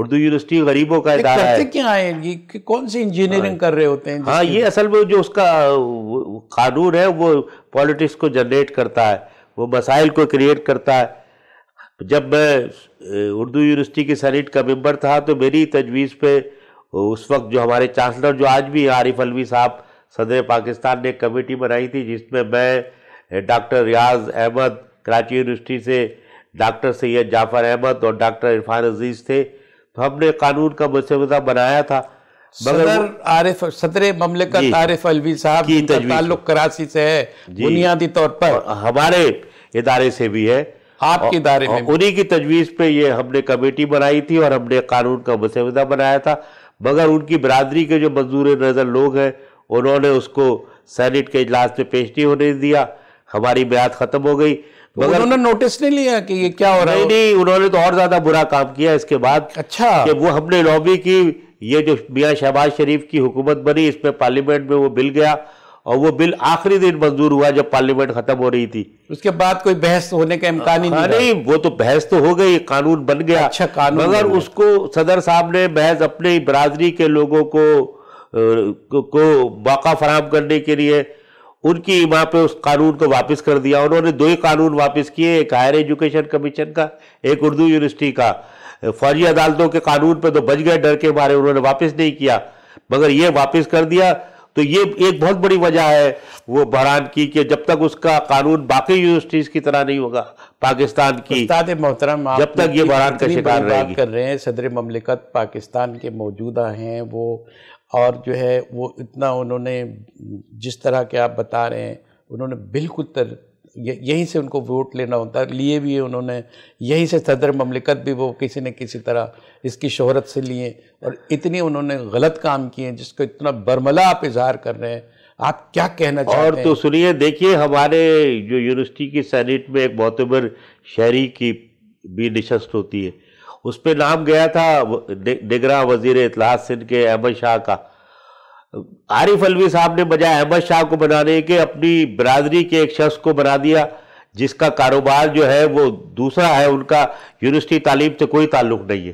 Urdu university غریبوں کا ادارہ ہے. کرتے کیا ہے یہ؟ کون سی انجینئرنگ کر رہے ہوتے ہیں؟ ہاں یہ اصل میں جو اس کا قانون ہے وہ پالیٹکس کو جنریٹ کرتا ہے, وہ مسائل کو کریٹ کرتا ہے. جب میں اردو یونیورسٹی کی سینیٹ کا ممبر تھا تو میری تجویز پہ اس وقت جو ہمارے چانسلر جو آج بھی عارف الوی صاحب صدر پاکستان نے ایک کمیٹی بنائی تھی جس میں ڈاکٹر ریاض احمد کراچی یونیورسٹی سے, ڈاکٹر سید جعفر احمد اور ڈاکٹر عرفان عزیز تھے, تو ہم نے قانون کا مسودہ بنایا تھا. صدر مملکت عارف الوی صاحب کی تعلق کراچی سے ہے بنیادی طور پر, ہمارے ادارے سے بھی ہے, آپ کے ادارے میں. انہی کی تجویز پہ یہ ہم نے کمیٹی بنائی تھی اور ہم نے قانون کا مسودہ بنایا تھا, مگر ان کی برادری کے جو منظور نظر لوگ ہیں انہوں نے اس کو سینیٹ کے اجلاس میں پیش نہیں ہونے دیا, ہماری میعاد ختم ہو گئی. مگر انہوں نے نوٹس نہیں لیا کہ یہ کیا ہو رہا ہے؟ نہیں, انہوں نے تو اور زیادہ برا کام کیا اس کے بعد. اچھا, کہ وہ ہم نے لابی کی, یہ جو میاں شہباز شریف کی حکومت بنی اس میں پارلیمنٹ میں وہ بل گیا اور وہ بل آخری دن منظور ہوا جب پارلیمنٹ ختم ہو رہی تھی. اس کے بعد کوئی بحث ہونے کا امکان ہی نہیں, وہ تو بحث تو ہو گئی, قانون بن گیا. اچھا, قانون مگر اس کو صدر صاحب نے محض اپنی برادری کے لوگوں کو موقع فراہم کرنے کے لیے ان کی ایما پہ اس قانون کو واپس کر دیا. انہوں نے 2 ہی قانون واپس کیے, ایک ہائر ایجوکیشن کمیشن کا, ایک اردو یونیورسٹی کا. فوجی عدالتوں کے قانون پہ تو بچ گئے ڈر کے مارے, انہوں نے واپس نہیں کیا, مگر یہ واپس کر دیا. تو یہ ایک بہت بڑی وجہ ہے وہ بحران کی, کہ جب تک اس کا قانون باقی یونیورسٹیز کی طرح نہیں ہوگا پاکستان کی, استاد محترم جب تک یہ بحران کا شکار رہے گی. کر رہے ہیں صدر مملکت پاکستان کے موجودہ ہیں وہ, اور جو ہے وہ اتنا انہوں نے جس طرح کے آپ بتا رہے ہیں انہوں نے بالکل یہیں سے ان کو ووٹ لینا ہوتا ہے, لیے بھی انہوں نے یہیں سے صدر مملکت بھی وہ کسی نہ کسی طرح اس کی شہرت سے لیے, اور اتنی انہوں نے غلط کام کیے جس کو اتنا برملا آپ اظہار کر رہے ہیں. آپ کیا کہنا چاہتے ہیں؟ اور تو سنیے, دیکھیے ہمارے جو یونیورسٹی کی سینیٹ میں ایک معتبر شہری کی بھی نشست ہوتی ہے, اس پہ نام گیا تھا نگراں وزیر اطلاعات سندھ کے احمد شاہ کا. عارف الوی صاحب نے بجائے احمد شاہ کو بنانے کے اپنی برادری کے ایک شخص کو بنا دیا جس کا کاروبار جو ہے وہ دوسرا ہے, ان کا یونیورسٹی تعلیم سے کوئی تعلق نہیں ہے.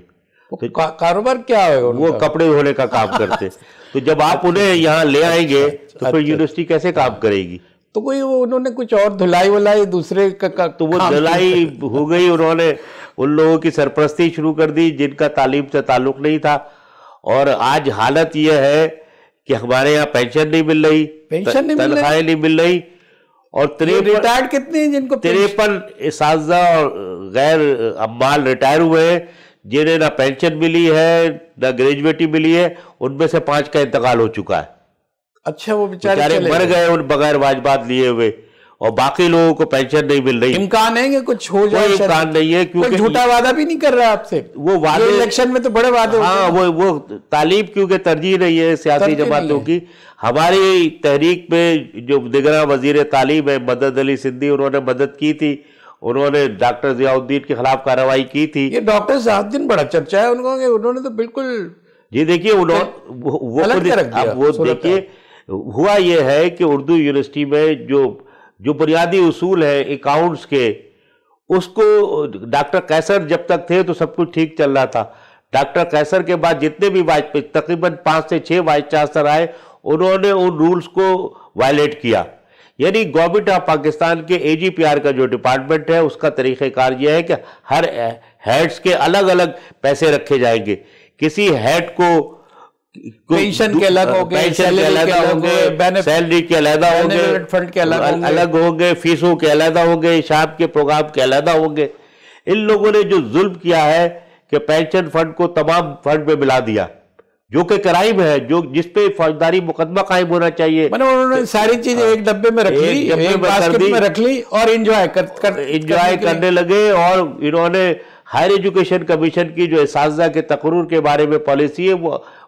کاروبار کیا ہے؟ وہ کپڑے دھونے کا کام کرتے. تو جب آپ انہیں یہاں لے آئیں گے تو پھر یونیورسٹی کیسے کام کرے گی؟ تو کوئی انہوں نے کچھ اور دھلائی ولائی دوسرے کا, تو وہ دھلائی ہو گئی, انہوں نے ان لوگوں کی سرپرستی شروع کر دی جن کا تعلیم سے تعلق نہیں تھا. اور آج حالت یہ ہے کہ ہمارے یہاں پینشن نہیں مل رہی, تنخواہیں نہیں مل رہی, اور ریٹائرڈ کتنے ہیں جن کو 53 اساتذہ اور غیر عمال ریٹائر ہوئے ہیں جنہیں نہ پینشن ملی ہے نہ گریجویٹی ملی ہے, ان میں سے 5 کا انتقال ہو چکا ہے. اچھا, وہ بیچارے مر گئے ان بغیر واجبات لیے ہوئے, اور باقی لوگوں کو پینشن نہیں مل رہی. امکان ہے کہ کچھ ہو جائے؟ کوئی امکان نہیں ہے, کیونکہ جھوٹا وعدہ بھی نہیں کر رہا آپ سے. وہ وعدے الیکشن میں تو بڑے وعدے. ہاں, وہ تعلیم کیونکہ ترجیح نہیں ہے سیاسی جماعتوں کی. ہماری تحریک میں جو نگراں وزیر تعلیم ہے مدد علی سندھی, انہوں نے مدد کی تھی, انہوں نے ڈاکٹر ضیاء الدین کے خلاف کارروائی کی تھی. یہ ڈاکٹر ضیاء الدین بڑا چرچا ہے ان کو, انہوں نے تو بالکل جی دیکھیے وہ دیکھیے ہوا یہ ہے کہ اردو یونیورسٹی میں جو بنیادی اصول ہے اکاؤنٹس کے, اس کو ڈاکٹر قیصر جب تک تھے تو سب کچھ ٹھیک چل رہا تھا. ڈاکٹر قیصر کے بعد جتنے بھی تقریباً 5 سے 6 وائس چانسلر آئے, انہوں نے ان رولز کو وائلیٹ کیا. یعنی گورنمنٹ آف پاکستان کے اے جی پی آر کا جو ڈپارٹمنٹ ہے اس کا طریقہ کار یہ ہے کہ ہر ہیڈز کے الگ الگ پیسے رکھے جائیں گے. کسی ہیڈ کو پینشن کے الگ ہوں گے, سیلری کے علیحدہ ہوں گے, فنڈ کے الگ ہوں گے, فیسوں کے علیحدہ ہوں گے, شام کے پروگرام کے علیحدہ ہوں گے. ان لوگوں نے جو ظلم کیا ہے کہ پینشن فنڈ کو تمام فنڈ میں ملا دیا, جو کہ کرائم ہے, جس پہ فوجداری مقدمہ قائم ہونا چاہیے. انہوں نے ساری چیزیں ایک ڈبے میں رکھ لی, ایک باسکٹ میں رکھ لی اور انجوائے کرنے لگے. اور انہوں نے ہائر ایجوکیشن کمیشن کی جو اساتذہ کے تقرر کے بارے میں پالیسی ہے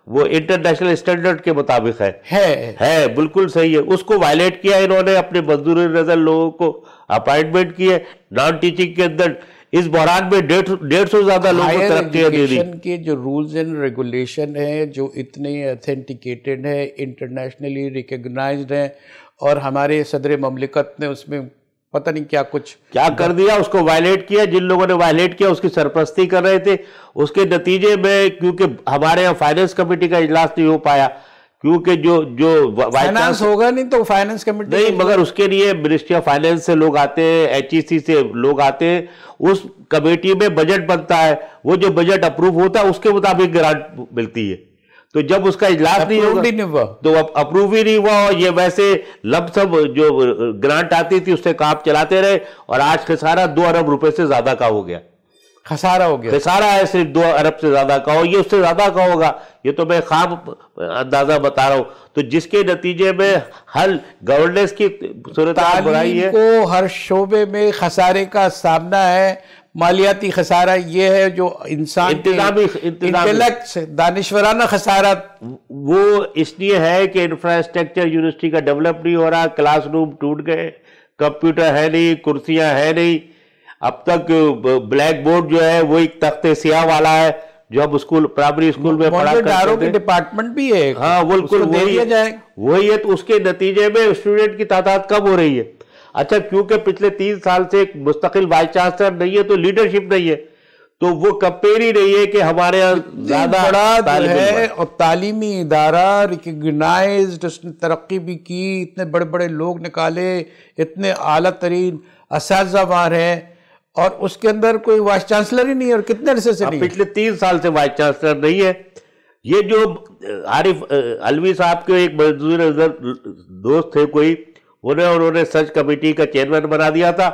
وہ انٹرنیشنل اسٹینڈرڈ کے مطابق ہے بالکل صحیح ہے, اس کو وائلیٹ کیا انہوں نے. اپنے منظور نظر لوگوں کو اپائنٹمنٹ کیے نان ٹیچنگ کے اندر. اس بحران میں 150 زیادہ لوگوں کو ترقیاں دے دی. کے جو رولز اینڈ ریگولیشن ہیں جو اتنے اتھینٹیکیٹڈ ہیں, انٹرنیشنلی ریکگنائزڈ ہیں, اور ہمارے صدر مملکت نے اس میں پتہ نہیں کیا کچھ کیا کر دیا، اس کو وائلیٹ کیا. جن لوگوں نے وائلیٹ کیا اس کی سرپرستی کر رہے تھے. اس کے نتیجے میں کیونکہ ہمارے یہاں فائنانس کمیٹی کا اجلاس نہیں ہو پایا، کیونکہ جو فائنانس ہوگا نہیں تو فائنانس کمیٹی نہیں، مگر اس کے لیے منسٹری آف فائنانس سے لوگ آتے ہیں، ایچ ای سی سے لوگ آتے ہیں. اس کمیٹی میں بجٹ بنتا ہے، وہ جو بجٹ اپروو ہوتا ہے اس کے مطابق گرانٹ ملتی ہے. تو جب اس کا اجلاس نہیں ہوگا تو اپروو ہی نہیں ہوا، اور یہ ویسے لمپ سم جو گرانٹ آتی تھی اس سے کام چلاتے رہے، اور آج خسارہ 2 ارب روپے سے زیادہ کا ہو گیا. خسارہ ہو گیا، خسارہ ہے صرف 2 ارب سے زیادہ کا ہو. یہ اس سے زیادہ کا ہوگا، یہ تو میں خواب اندازہ بتا رہا ہوں. تو جس کے نتیجے میں ہر گورننس کی صورتحال بنائی ہے. تعلیم کو ہر شعبے میں خسارے کا سامنا ہے. مالیاتی خسارہ یہ ہے جو انسان انٹلیکٹ دانشورانہ خسارہ وہ اس لیے ہے کہ انفراسٹرکچر یونیورسٹی کا ڈیولپ نہیں ہو رہا. کلاس روم ٹوٹ گئے، کمپیوٹر ہے نہیں، کرسیاں ہے نہیں. اب تک بلیک بورڈ جو ہے وہ ایک تخت سیاہ والا ہے جو اب اسکول پرائمری اسکول میں پڑھا کرتے تھے. ڈپارٹمنٹ بھی ہے. ہاں بالکل وہی ہے. تو اس کے نتیجے میں اسٹوڈنٹ کی تعداد کم ہو رہی ہے. اچھا کیونکہ پچھلے 3 سال سے ایک مستقل وائس چانسلر نہیں ہے تو لیڈرشپ نہیں ہے، تو وہ کمپیئر ہی نہیں ہے کہ ہمارے یہاں زیادہ بڑا ہے. اور تعلیمی ادارہ ریکگنائزڈ، اس نے ترقی بھی کی، اتنے بڑے بڑے لوگ نکالے، اتنے اعلیٰ ترین اساتذہ وہاں ہیں، اور اس کے اندر کوئی وائس چانسلر ہی نہیں ہے. اور کتنے عرصے سے نہیں؟ پچھلے 3 سال سے وائس چانسلر نہیں ہے. یہ جو عارف علوی صاحب کے ایک منظور نظر دوست تھے کوئی، انہوں نے سرچ کمیٹی کا چیئرمین بنا دیا تھا.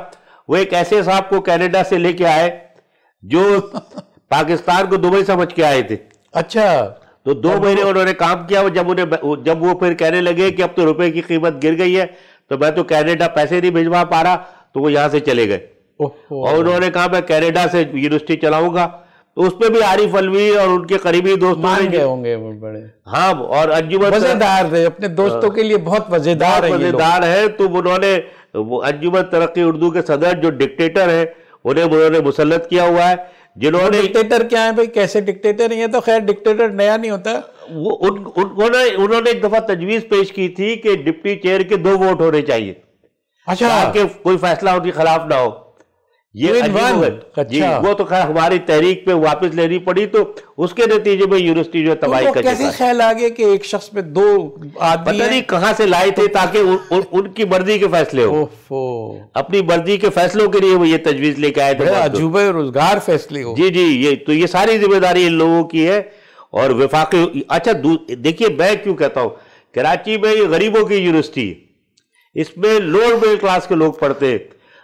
وہ ایک ایسے صاحب کو کینیڈا سے لے کے آئے جو پاکستان کو دبئی سمجھ کے آئے تھے. اچھا. تو 2 مہینے انہوں نے کام کیا. جب وہ پھر کہنے لگے کہ اب تو روپے کی قیمت گر گئی ہے تو میں تو کینیڈا پیسے نہیں بھیجوا پا رہا، تو وہ یہاں سے چلے گئے. اور انہوں نے کہا میں کینیڈا سے یونیورسٹی چلاؤں گا. تو اس میں بھی عارف علوی اور ان کے قریبی دوست ہوں گے بڑے. ہاں، اور انجمن وزیدار تھے اپنے دوستوں کے لیے، بہت وزیدار ہے. تو انہوں نے انجمن ترقی اردو کے صدر جو ڈکٹیٹر ہیں انہوں نے مسلط کیا ہوا ہے. جنہوں نے ڈکٹیٹر کیا ہے بھائی؟ کیسے ڈکٹیٹر ہیں؟ یہ تو خیر ڈکٹیٹر نیا نہیں ہوتا. انہوں نے ایک دفعہ تجویز پیش کی تھی کہ ڈپٹی چیئر کے 2 ووٹ ہونے چاہیے. اچھا. کہ کوئی فیصلہ ان کے خلاف نہ ہو. یہ جی وہ تو خیر ہماری تحریک پہ واپس لینی پڑی، تو اس کے نتیجے میں یونیورسٹی جو تباہی کا کیسے خیال آگے کہ ایک شخص میں 2 آدمی پتہ نہیں کہاں سے لائے تھے تاکہ ان کی مرضی کے فیصلے ہو. اپنی مرضی کے فیصلوں کے لیے وہ یہ تجویز لے کے آئے تھے. عجوبہ روزگار فیصلے ہو. جی یہ ساری ذمہ داری ان لوگوں کی ہے. اور وفاقی اچھا دیکھیے میں کیوں کہتا ہوں، کراچی میں یہ غریبوں کی یونیورسٹی ہے، اس میں لوور مڈل کلاس کے لوگ پڑھتے ہیں.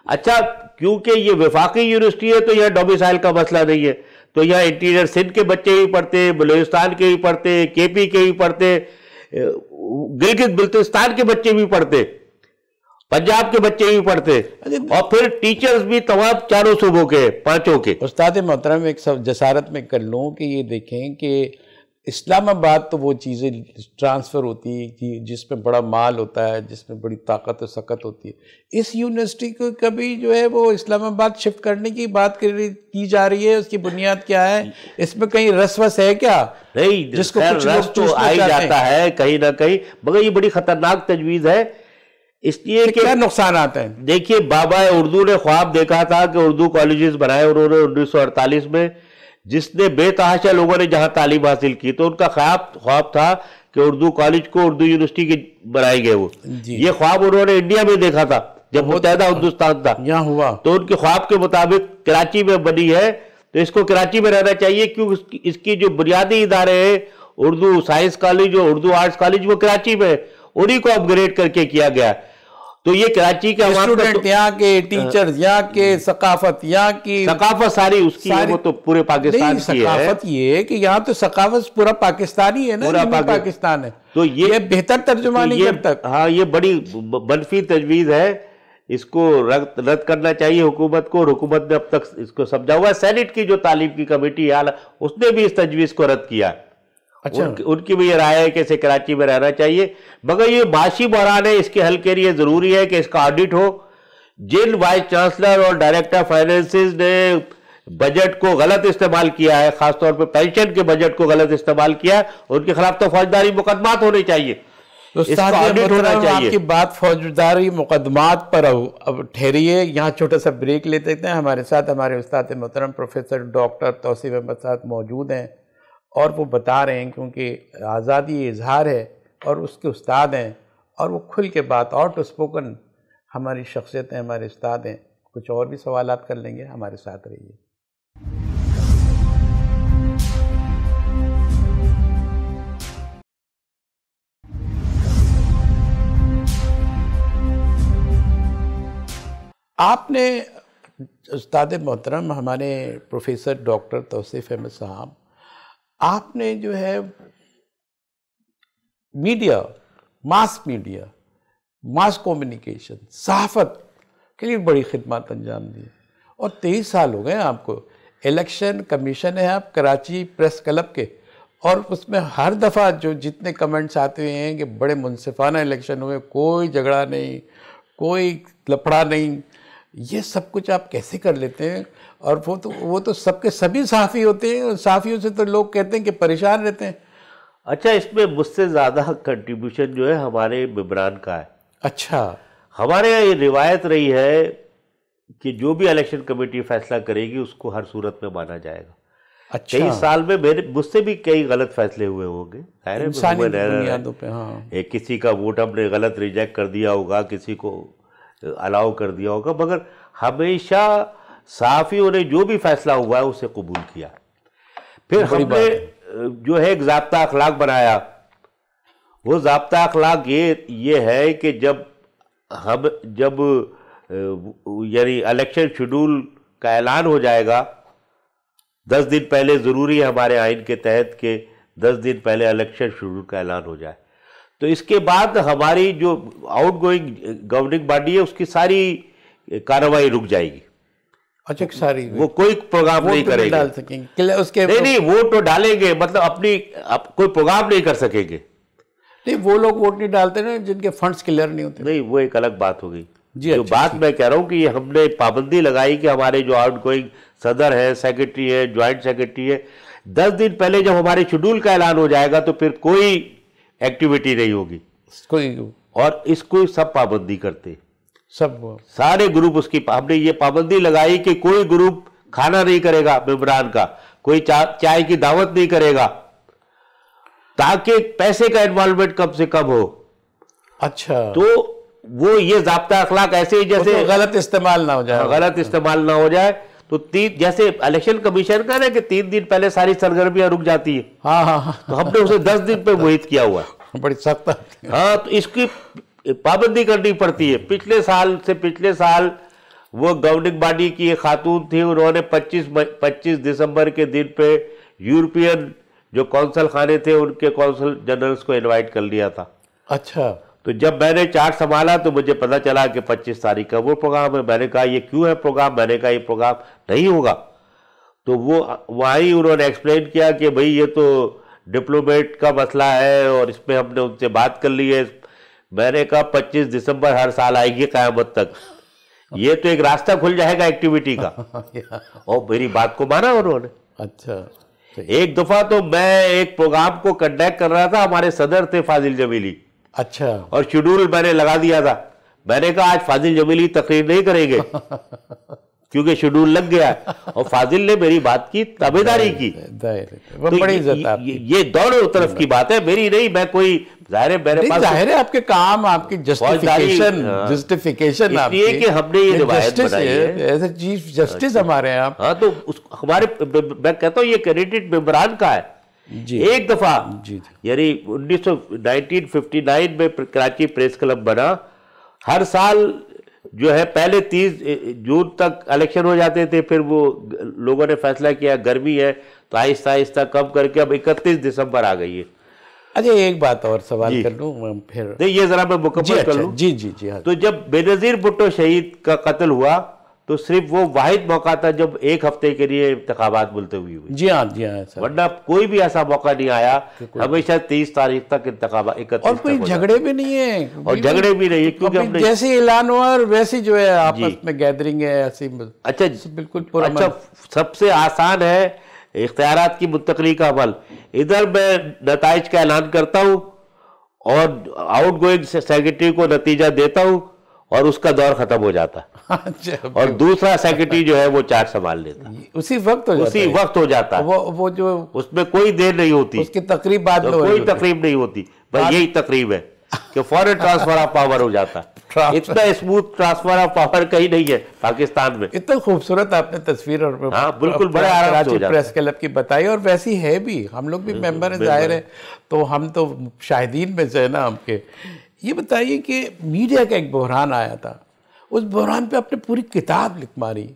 اچھا کیونکہ یہ وفاقی یونیورسٹی ہے تو یہاں ڈومیسائل کا مسئلہ نہیں ہے، تو یہاں انٹیریئر سندھ کے بچے بھی پڑھتے ہیں، بلوچستان کے بھی پڑھتے ہیں، کے پی کے بھی پڑھتے ہیں، گلگت بلتستان کے بچے بھی پڑھتے ہیں، پنجاب کے بچے بھی پڑھتے ہیں، اور پھر ٹیچرز بھی تمام 4 صوبوں کے 5 کے. استاد محترم ایک جسارت میں کر لوں کہ یہ دیکھیں کہ اسلام آباد تو وہ چیزیں ٹرانسفر ہوتی ہے جس میں بڑا مال ہوتا ہے، جس میں بڑی طاقت و سکت ہوتی ہے. اس یونیورسٹی کو کبھی جو ہے وہ اسلام آباد شفٹ کرنے کی بات کی جا رہی ہے. اس کی بنیاد کیا ہے؟ اس میں کہیں رس وس ہے کیا؟ نہیں، جس کو رس تو آ ہی جاتا ہے کہیں نہ کہیں، مگر یہ بڑی خطرناک تجویز ہے. اس لیے کہ کیا نقصانات ہیں؟ دیکھیے بابا اردو نے خواب دیکھا تھا کہ اردو کالجز بنائے انہوں نے 1948 میں، جس نے بے تحاشا لوگوں نے جہاں تعلیم حاصل کی، تو ان کا خواب تھا کہ اردو کالج کو اردو یونیورسٹی کی بنائی گئے. وہ یہ خواب انہوں نے انڈیا میں دیکھا تھا جب متحدہ ہندوستان تھا، یہاں ہوا. تو ان کے خواب کے مطابق کراچی میں بنی ہے، تو اس کو کراچی میں رہنا چاہیے. کیوں اس کی جو بنیادی ادارے ہیں اردو سائنس کالج اور اردو آرٹس کالج وہ کراچی میں، انہی کو اپ گریڈ کر کے کیا گیا. تو یہ کراچی کے اسٹوڈنٹ یہاں کے، ٹیچرز یہاں کے، ثقافت یہاں کی، ثقافت ساری اس کی وہ تو پورے پاکستان کی ہے. ثقافت یہ ہے کہ یہاں تو ثقافت پورا پاکستانی ہے نا، پورا پاکستان ہے. تو یہ بہتر ترجمہ نہیں کرتا. ہاں یہ بڑی منفی تجویز ہے، اس کو رد کرنا چاہیے حکومت کو. حکومت نے اب تک اس کو سمجھا ہوا ہے. سینٹ کی جو تعلیم کی کمیٹی ہے اس نے بھی اس تجویز کو رد کیا. اچھا ان کی بھی یہ رائے ہے کہ اسے کراچی میں رہنا چاہیے. مگر یہ معاشی بحران ہے، اس کے حل کے لیے ضروری ہے کہ اس کا آڈٹ ہو. جن وائس چانسلر اور ڈائریکٹر فائنینسز نے بجٹ کو غلط استعمال کیا ہے، خاص طور پہ پینشن کے بجٹ کو غلط استعمال کیا ہے، ان کے خلاف تو فوجداری مقدمات ہونے چاہیے. اس کا آڈٹ ہونا چاہیے. آپ کی بات فوجداری مقدمات پر اب ٹھہریے, یہاں چھوٹا سا بریک لیتے ہیں. ہمارے ساتھ ہمارے استاد محترم پروفیسر ڈاکٹر توصیف احمد صاحب موجود ہیں اور وہ بتا رہے ہیں, کیونکہ آزادی اظہار ہے اور اس کے استاد ہیں اور وہ کھل کے بات آؤٹ اسپوکن ہماری شخصیت ہیں, ہمارے استاد ہیں. کچھ اور بھی سوالات کر لیں گے, ہمارے ساتھ رہیے. آپ نے استاد محترم ہمارے پروفیسر ڈاکٹر توصیف احمد صاحب, آپ نے جو ہے میڈیا, ماس کومیونیکیشن, صحافت کے لیے بڑی خدمات انجام دی اور 23 سال ہو گئے ہیں آپ کو. الیکشن کمیشن ہے آپ کراچی پریس کلب کے, اور اس میں ہر دفعہ جو جتنے کمنٹس آتے ہیں کہ بڑے منصفانہ الیکشن ہوئے, کوئی جھگڑا نہیں, کوئی لفڑا نہیں, یہ سب کچھ آپ کیسے کر لیتے ہیں؟ اور وہ تو سب کے سبھی صحافی ہوتے ہیں, اور صحافیوں سے تو لوگ کہتے ہیں کہ پریشان رہتے ہیں. اچھا, اس میں مجھ سے زیادہ کنٹریبیوشن جو ہے ہمارے ممبران کا ہے. اچھا, ہمارے یہاں یہ روایت رہی ہے کہ جو بھی الیکشن کمیٹی فیصلہ کرے گی اس کو ہر صورت میں مانا جائے گا. اچھا, 23 سال میں مجھ سے بھی کئی غلط فیصلے ہوئے ہوں گے, انسانی بنیادوں پہ. ہاں, کسی کا ووٹ ہم نے غلط ریجیکٹ کر دیا ہوگا, کسی کو الاؤ کر دیا ہوگا, مگر ہمیشہ صحافیوں نے جو بھی فیصلہ ہوا ہے اسے قبول کیا. پھر ہم نے جو ہے ایک ضابطہ اخلاق بنایا. وہ ضابطہ اخلاق یہ ہے کہ جب یعنی الیکشن شیڈول کا اعلان ہو جائے گا, 10 دن پہلے ضروری ہے ہمارے آئین کے تحت کہ 10 دن پہلے الیکشن شیڈول کا اعلان ہو جائے. تو اس کے بعد ہماری جو آؤٹ گوئنگ گورننگ باڈی ہے اس کی ساری کارروائی رک جائے گی. اچھا, ساری وہ کوئی پروگرام نہیں کرے گا. نہیں, ووٹ تو ڈالیں گے, مطلب کوئی پروگرام نہیں کر سکیں گے. نہیں, وہ لوگ ووٹ نہیں ڈالتے نا جن کے فنڈز کلیئر نہیں ہوتے. نہیں, وہ ایک الگ بات ہو گئی. جی, جو بات میں کہہ رہا ہوں کہ یہ ہم نے پابندی لگائی کہ ہمارے جو آؤٹ گوئنگ صدر ہے, سیکرٹری ہے, جوائنٹ سیکرٹری ہے, 10 دن پہلے جب ہمارے شیڈول کا اعلان ہو جائے گا تو پھر کوئی ایکٹیویٹی نہیں ہوگی. اور اس کو سب پابندی کرتے, سارے گروپ اس کی. ہم نے یہ پابندی لگائی کہ کوئی گروپ کھانا نہیں کرے گا ممبران کا, کوئی چائے کی دعوت نہیں کرے گا, تاکہ پیسے کا انوالومنٹ کم سے کم ہو. اچھا, تو وہ یہ ضابطہ اخلاق ایسے ہی جیسے غلط استعمال نہ ہو جائے. تو جیسے الیکشن کمیشن کا نا کہ 3 دن پہلے ساری سرگرمیاں رک جاتی ہیں. ہاں, تو ہم نے اسے 10 دن پہ محیط کیا ہوا ہے. بڑی سخت. ہاں, تو اس کی پابندی کرنی پڑتی ہے. پچھلے سال وہ گورننگ باڈی کی ایک خاتون تھی, انہوں نے 25 دسمبر کے دن پہ یورپین جو کونسل خانے تھے ان کے کونسل جنرلز کو انوائٹ کر لیا تھا. اچھا, تو جب میں نے چارٹ سنبھالا تو مجھے پتا چلا کہ 25 تاریخ کا وہ پروگرام ہے. میں نے کہا یہ کیوں ہے پروگرام؟ میں نے کہا یہ پروگرام نہیں ہوگا. تو وہ وہیں انہوں نے ایکسپلین کیا کہ بھئی یہ تو ڈپلومیٹ کا مسئلہ ہے اور اس میں ہم نے ان سے بات کر لی ہے. میں نے کہا 25 دسمبر ہر سال آئے گی قیامت تک, یہ تو ایک راستہ کھل جائے گا ایکٹیویٹی کا. اور میری بات کو مانا انہوں نے. اچھا, ایک دفعہ تو میں ایک پروگرام کو کنڈکٹ کر رہا تھا, ہمارے صدر تھے فاضل جمیلی. اچھا, اور شیڈول میں نے لگا دیا تھا. میں نے کہا آج فاضل جمیلی تقریر نہیں کریں گے کیونکہ شیڈول لگ گیا, اور فاضل نے میری بات کی تابعداری کی. یہ دونوں طرف کی بات ہے, میری نہیں. میں کوئی ظاہر ہے آپ کے کام, آپ کی جسٹیفیکیشن اس لیے کہ ہم نے یہ روایت بنائی ہے ایز اے چیف جسٹس ہمارے ہیں آپ. ہاں, تو ہمارے میں کہتا ہوں یہ کریڈٹ ممبران کا ہے. ایک دفعہ یعنی 1959 میں کراچی پریس کلب بنا. ہر سال جو ہے پہلے 30 جون تک الیکشن ہو جاتے تھے, پھر وہ لوگوں نے فیصلہ کیا گرمی ہے تو آہستہ آہستہ کم کر کے اب 31 دسمبر آ گئی ہے. اچھا, ایک بات اور سوال کر لوں پھر, یہ ذرا میں مکمل کر لوں. جی. تو جب بے نظیر بھٹو شہید کا قتل ہوا تو صرف وہ واحد موقع تھا جب 1 ہفتے کے لیے انتخابات ملتوی ہوئی. جی ہاں, ورنہ کوئی بھی ایسا موقع نہیں آیا. ہمیشہ 30 تاریخ تک انتخابات 31. اور کوئی جھگڑے بھی نہیں ہیں, اور جھگڑے بھی نہیں, کیونکہ ہم نے جیسے اعلان ہوا اور ویسی جو ہے آپس میں گیدرنگ ہے ایسی. اچھا, بالکل. اچھا, سب سے آسان ہے اختیارات کی منتقلی کا عمل. ادھر میں نتائج کا اعلان کرتا ہوں اور آؤٹ گوئنگ سیکرٹری کو نتیجہ دیتا ہوں اور اس کا دور ختم ہو جاتا اور دوسرا سیکرٹری جو ہے وہ چارج سنبھال لیتا، اسی وقت ہو جاتا وہ جو اس میں کوئی دیر نہیں ہوتی، اس کی تقریب بعد میں کوئی تقریب نہیں ہوتی، بس یہی تقریب ہے کہ فوراً ٹرانسفر آف پاور ہو جاتا. اتنا اسموتھ ٹرانسفر آف پاور کہیں نہیں ہے پاکستان میں. اتنا خوبصورت آپ نے تصویر اور ہاں بالکل بڑے آرام سے ہو جاتا پریس کلب کی بتائی، اور ویسی ہے بھی. ہم لوگ بھی ممبر ہیں ظاہر ہے، تو ہم تو شاہدین میں سے نا ہم کے. یہ بتائیے کہ میڈیا کا ایک بحران آیا تھا، اس بحران پہ آپ نے پوری کتاب لکھ ماری.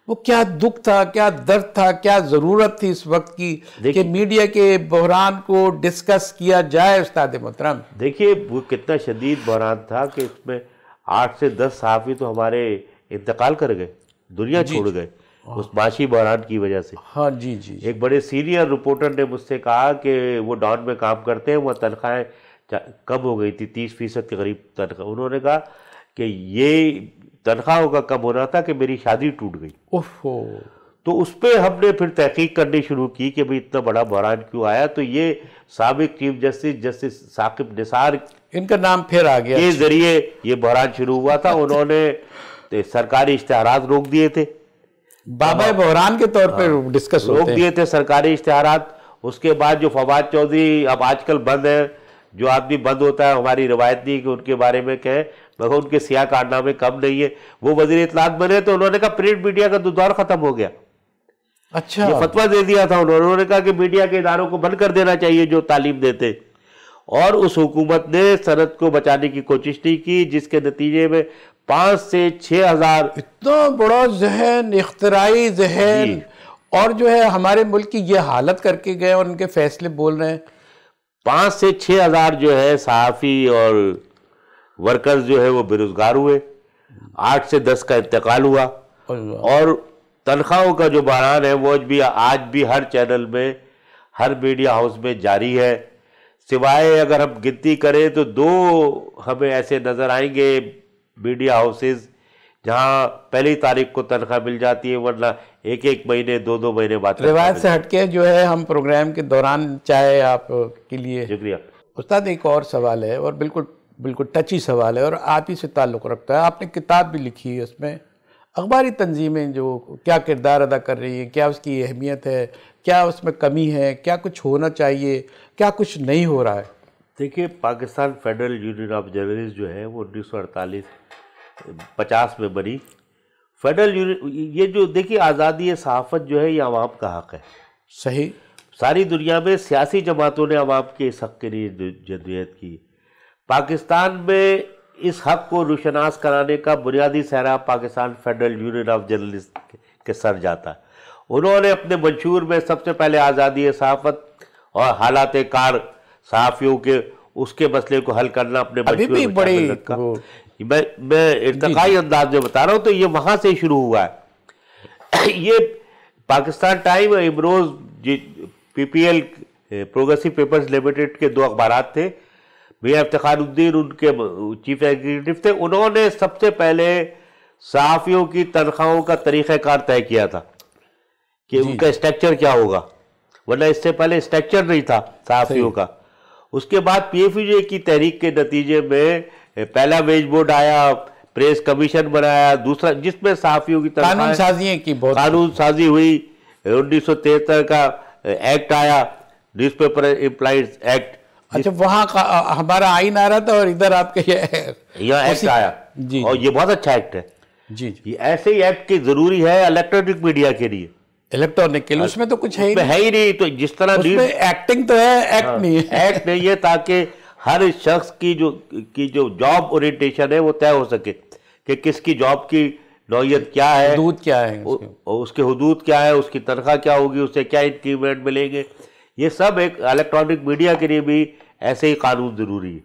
وہ کیا دکھ تھا، کیا درد تھا، کیا ضرورت تھی اس وقت کی کہ میڈیا کے بحران کو ڈسکس کیا جائے استاد محترم؟ دیکھیے وہ کتنا شدید بحران تھا کہ اس میں 8 سے 10 صحافی تو ہمارے انتقال کر گئے، دنیا چھوڑ گئے اس معاشی بحران کی وجہ سے. ہاں جی جی. ایک بڑے سینئر رپورٹر نے مجھ سے کہا کہ وہ ڈان میں کام کرتے ہیں، وہ تنخواہیں کم ہو گئی تھی، 30% کے قریب تنخواہ. انہوں نے کہا کہ یہ تنخواہوں کا کم ہونا تھا کہ میری شادی ٹوٹ گئی. تو اس پہ ہم نے پھر تحقیق کرنی شروع کی کہ بھئی اتنا بڑا بحران کیوں آیا. تو یہ سابق چیف جسٹس ثاقب نثار ان کا نام پھر آ گیا کے ذریعے یہ بحران شروع ہوا تھا. انہوں نے سرکاری اشتہارات روک دیے تھے، بابا بحران کے طور پہ ڈسکس روک دیے تھے سرکاری اشتہارات. اس کے بعد جو فواد چودھری اب آج کل بند ہے، جو آدمی بند ہوتا ہے ہماری روایت نہیں کہ ان کے بارے میں کہیں، مگر ان کے سیاہ کارنامے کم نہیں ہے. وہ وزیر اطلاعات بنے تو انہوں نے کہا پرنٹ میڈیا کا دور ختم ہو گیا. اچھا، یہ فتویٰ دے دیا تھا انہوں نے کہا کہ میڈیا کے اداروں کو بند کر دینا چاہیے جو تعلیم دیتے. اور اس حکومت نے صنعت کو بچانے کی کوشش نہیں کی، جس کے نتیجے میں 5 سے 6 ہزار اتنا بڑا ذہن، اختراعی ذہن، اور جو ہے ہمارے ملک کی یہ حالت کر کے گئے اور ان کے فیصلے بول رہے ہیں. 5 سے 6 ہزار جو ہے صحافی اور ورکرز جو ہے وہ بے روزگار ہوئے، 8 سے 10 کا انتقال ہوا. اور تنخواہوں کا جو بحران ہے وہ آج بھی ہر چینل میں، ہر میڈیا ہاؤس میں جاری ہے. سوائے اگر ہم گنتی کریں تو 2 ہمیں ایسے نظر آئیں گے میڈیا ہاؤسز جہاں پہلی تاریخ کو تنخواہ مل جاتی ہے، ورنہ 1 مہینے 2 مہینے بعد. روایت سے ہٹ کے جو ہے ہم پروگرام کے دوران چاہے آپ کے لیے. شکریہ استاد. ایک اور سوال ہے اور بالکل ٹچی سوال ہے اور آپ ہی سے تعلق رکھتا ہے. آپ نے کتاب بھی لکھی ہے، اس میں اخباری تنظیمیں جو کیا کردار ادا کر رہی ہیں، کیا اس کی اہمیت ہے، کیا اس میں کمی ہے، کیا کچھ ہونا چاہیے، کیا کچھ نہیں ہو رہا ہے. دیکھیے Pakistan federal union of journalist جو ہے وہ 1948-50 میں بنی. فیڈرل یونین یہ جو دیکھیے آزادی صحافت جو ہے یہ عوام کا حق ہے. صحیح. ساری دنیا میں سیاسی جماعتوں نے عوام کے اس حق کے لیے جدوجہد کی. پاکستان میں اس حق کو روشناس کرانے کا بنیادی صحرا Pakistan federal union of journalist کے سر جاتا ہے. انہوں نے اپنے منشور میں سب سے پہلے آزادی صحافت اور حالات کار صحافیوں کے اس کے مسئلے کو حل کرنا اپنے منشور میں شامل رکھا. میں ارتقائی انداز میں بتا رہا ہوں تو یہ وہاں سے شروع ہوا ہے. یہ پاکستان ٹائم اور امروز PPL پروگریسو پیپرز لمیٹڈ کے 2 اخبارات تھے. میاں افتخار الدین ان کے چیف ایگزیکٹو تھے. انہوں نے سب سے پہلے صحافیوں کی تنخواہوں کا طریقہ کار طے کیا تھا کہ ان کا اسٹرکچر کیا ہوگا، ورنہ اس سے پہلے اسٹرکچر نہیں تھا صحافیوں کا. اس کے بعد PFJ کی تحریک کے نتیجے میں پہلا ویج بورڈ آیا، پریس کمیشن بنایا، دوسرا جس میں صحافیوں کی قانون سازی ہوئی. 1973 کا ایکٹ آیا، نیوز پیپر امپلائیز ایکٹ. اچھا، وہاں ہمارا آئین آ رہا تھا اور ادھر آپ کے یہاں ایکٹ آیا. اور یہ بہت اچھا ایکٹ ہے. جی یہ ایسے ہی ایکٹ کی ضروری ہے الیکٹرانک میڈیا کے لیے. الیکٹرانک کے لیے اس میں تو کچھ ہے ہی نہیں. تو جس طرح ایکٹنگ تو ہے، ایکٹ نہیں ہے. ایکٹ نہیں ہے تاکہ ہر شخص کی جو جاب اورینٹیشن ہے وہ طے ہو سکے کہ کس کی جاب کی نوعیت کیا ہے، حدود کیا ہے، اس کے حدود کیا ہے، اس کی تنخواہ کیا ہوگی، اسے کیا انکریمنٹ ملیں گے. یہ سب ایک الیکٹرانک میڈیا کے لیے بھی ایسے ہی قانون ضروری ہے.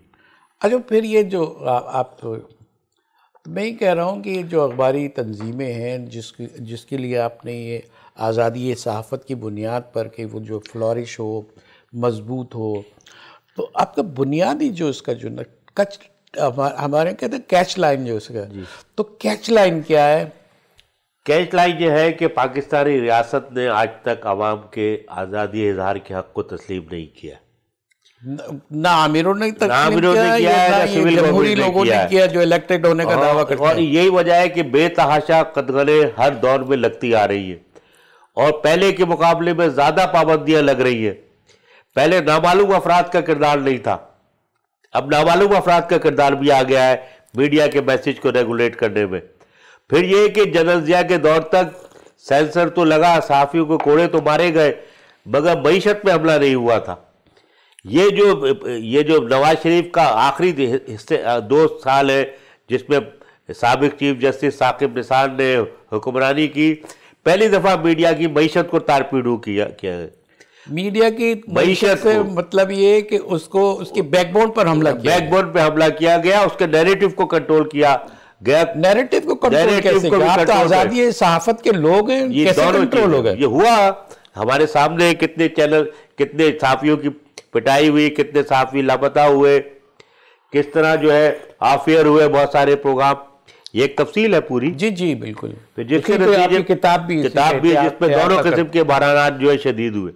اچھا، پھر یہ جو آپ میں ہی کہہ رہا ہوں کہ یہ جو اخباری تنظیمیں ہیں جس کے لیے آپ نے یہ آزادی صحافت کی بنیاد پر کہ وہ جو فلورش ہو، مضبوط ہو، تو آپ کا بنیادی جو اس کا جو ہمارے کہتے ہیں کیچ لائن جو اس کا، تو کیچ لائن کیا ہے؟ کیچ لائن یہ ہے کہ پاکستانی ریاست نے آج تک عوام کے آزادی اظہار کے حق کو تسلیم نہیں کیا. نہ عامروں نے کیا نہ جمہوری لوگوں نے کیا جو الیکٹڈ ہونے کا دعویٰ کرتے ہیں. اور یہی وجہ ہے کہ بے تحاشا قدغنیں ہر دور میں لگتی آ رہی ہیں اور پہلے کے مقابلے میں زیادہ پابندیاں لگ رہی ہیں. پہلے نامعلوم افراد کا کردار نہیں تھا, اب نامعلوم افراد کا کردار بھی آ گیا ہے میڈیا کے میسج کو ریگولیٹ کرنے میں. پھر یہ کہ جنرل ضیاء کے دور تک سینسر تو لگا, صحافیوں کو کوڑے تو مارے گئے, مگر معیشت میں حملہ نہیں ہوا تھا. یہ جو نواز شریف کا آخری 2 سال ہے جس میں سابق چیف جسٹس ثاقب نثار نے حکمرانی کی, پہلی دفعہ میڈیا کی معیشت کو تارپیڑو کیا ہے. میڈیا کی معیشت سے مطلب یہ کہ اس کی بیک بون پر حملہ کیا, بیک بون پہ حملہ کیا گیا, اس کے نیریٹو کو کنٹرول کیا گیا. نیریٹو کو کنٹرول کیسے کیا؟ آپ تو آزادی صحافت کے لوگ ہیں, کیسے کنٹرول ہو گئے؟ یہ ہوا ہمارے سامنے, کتنے چینل, کتنے صحافیوں کی پٹائی ہوئی, کتنے صحافی لاپتہ ہوئے, کس طرح جو ہے آف ایئر ہوئے بہت سارے پروگرام. یہ ایک تفصیل ہے پوری. جی بالکل. جس کے نتیجے کتاب بھی جس میں دونوں قسم کے بحرانات جو ہے شدید ہوئے.